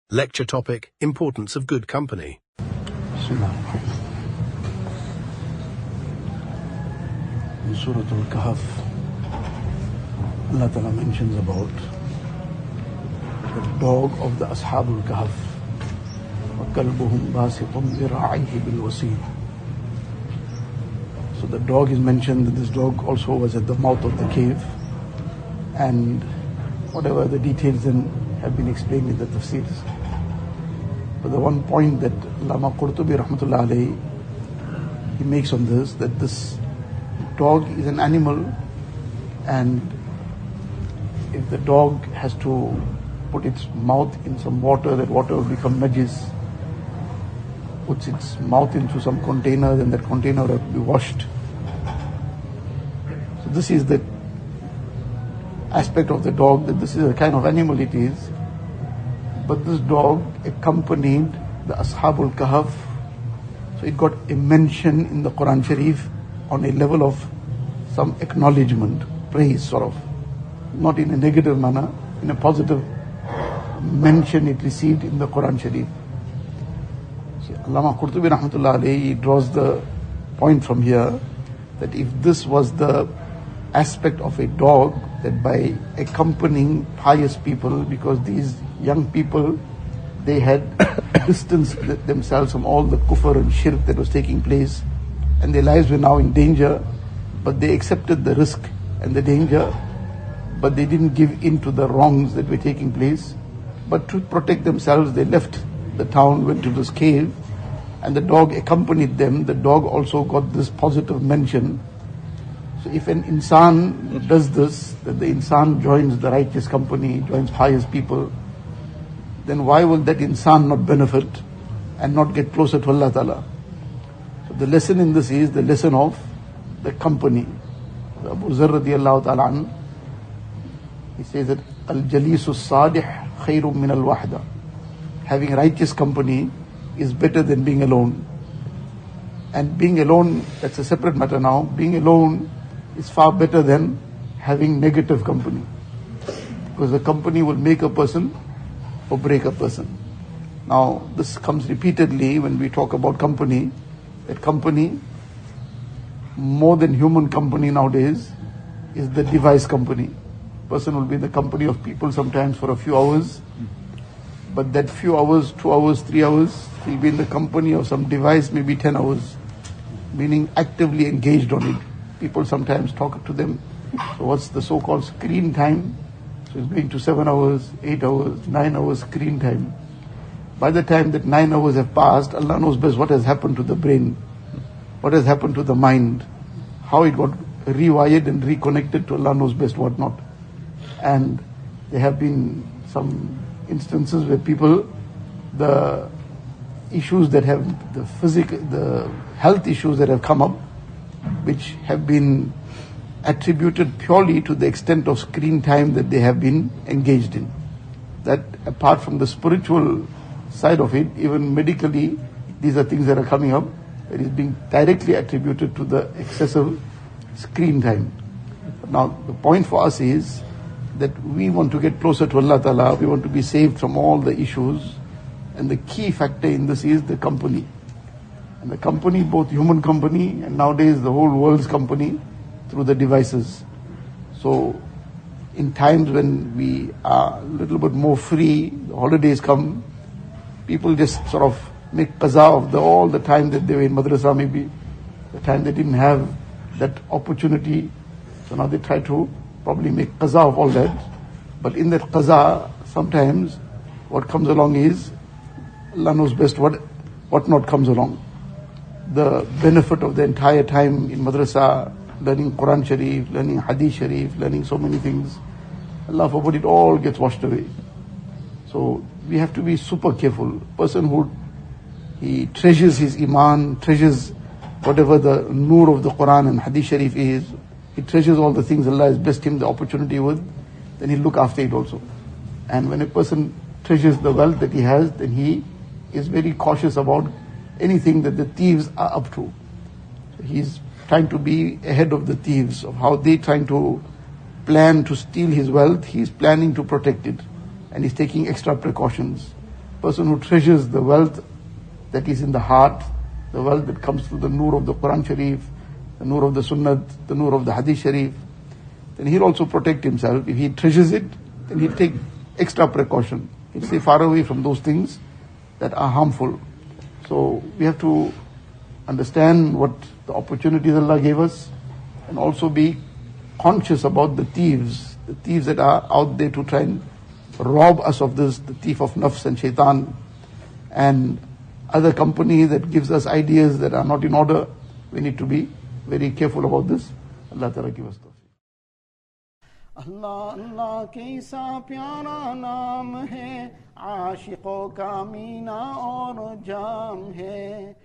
Lecture topic: Importance of good company. In Surah al-Kahf, Allah Ta'ala mentions about the dog of the Ashab al-Kahf. وَكَلْبُهُمْ بَاسِطٌ ذِرَاعَيْهِ بِالْوَسِيلِ. So the dog is mentioned, this dog also was at the mouth of the cave, and whatever the details then have been explained in the tafsirs. But the one point that Allamah Qurtubi rahmatullah alayhi, he makes on this, that this dog is an animal, and if the dog has to put its mouth in some water, that water will become najis, puts its mouth into some container, then that container will have to be washed. So this is the aspect of the dog, that this is a kind of animal it is. But this dog accompanied the Ashab al-Kahf, so it got a mention in the Qur'an Sharif on a level of some acknowledgement, praise sort of, not in a negative manner, in a positive mention it received in the Qur'an Sharif. So Allamah Qurtubi rahmatullah alayhi draws the point from here that if this was the aspect of a dog, that by accompanying pious people, because these young people, they had distanced themselves from all the kufr and shirk that was taking place, and their lives were now in danger, but they accepted the risk and the danger, but they didn't give in to the wrongs that were taking place. But to protect themselves, they left the town, went to this cave, and the dog accompanied them. The dog also got this positive mention. So if an insan does this, that the insan joins the righteous company, joins pious people, then why will that insan not benefit and not get closer to Allah Ta'ala? So the lesson in this is the lesson of the company. Abu Dhar radiyallahu ta'ala an, he says that al-jalisu salih khayrun min al-wahda. Having righteous company is better than being alone. And being alone, that's a separate matter now. Being alone is far better than having negative company. Because the company will make a person or break a person. Now, this comes repeatedly when we talk about company. That company, more than human company nowadays, is the device company. Person will be in the company of people sometimes for a few hours, but that few hours, 2 hours, 3 hours, he'll be in the company of some device, maybe 10 hours, meaning actively engaged on it. People sometimes talk to them. So what's the so-called screen time? So it's going to 7 hours, 8 hours, 9 hours screen time. By the time that 9 hours have passed, Allah knows best what has happened to the brain, what has happened to the mind, how it got rewired and reconnected to Allah knows best what not. And there have been some instances where people, the issues that have, the health issues that have come up, which have been attributed purely to the extent of screen time that they have been engaged in. That apart from the spiritual side of it, even medically, these are things that are coming up, that is being directly attributed to the excessive screen time. Now, the point for us is that we want to get closer to Allah Ta'ala, we want to be saved from all the issues, and the key factor in this is the company. And the company, both human company and nowadays the whole world's company, through the devices. So, in times when we are a little bit more free, the holidays come, people just sort of make qaza of all the time that they were in madrasa, maybe the time they didn't have that opportunity. So now they try to probably make qaza of all that. But in that qaza, sometimes what comes along is, Allah knows best what not comes along. The benefit of the entire time in madrasa, learning Qur'an Sharif, learning Hadith Sharif, learning so many things, Allah forbid, it all gets washed away. So we have to be super careful. Person who he treasures his iman, treasures whatever the nur of the Qur'an and Hadith Sharif is, he treasures all the things Allah has blessed him the opportunity with, then he'll look after it also. And when a person treasures the wealth that he has, then he is very cautious about anything that the thieves are up to. So he's trying to be ahead of the thieves, of how they trying to plan to steal his wealth. He's planning to protect it, and he's taking extra precautions. person who treasures the wealth that is in the heart, the wealth that comes through the nur of the Qur'an Sharif, the nur of the Sunnat, the nur of the Hadith Sharif, then he'll also protect himself. If he treasures it, then he'll take extra precaution. He'll stay far away from those things that are harmful. So we have to understand what the opportunities Allah gave us, and also be conscious about the thieves that are out there to try and rob us of this, the thief of nafs and shaitan, and other company that gives us ideas that are not in order. We need to be very careful about this. Allah Ta'ala give us tawfiq. अल्लाह अल्लाह कैसा प्यारा नाम है, आशिकों का मीना और जाम है।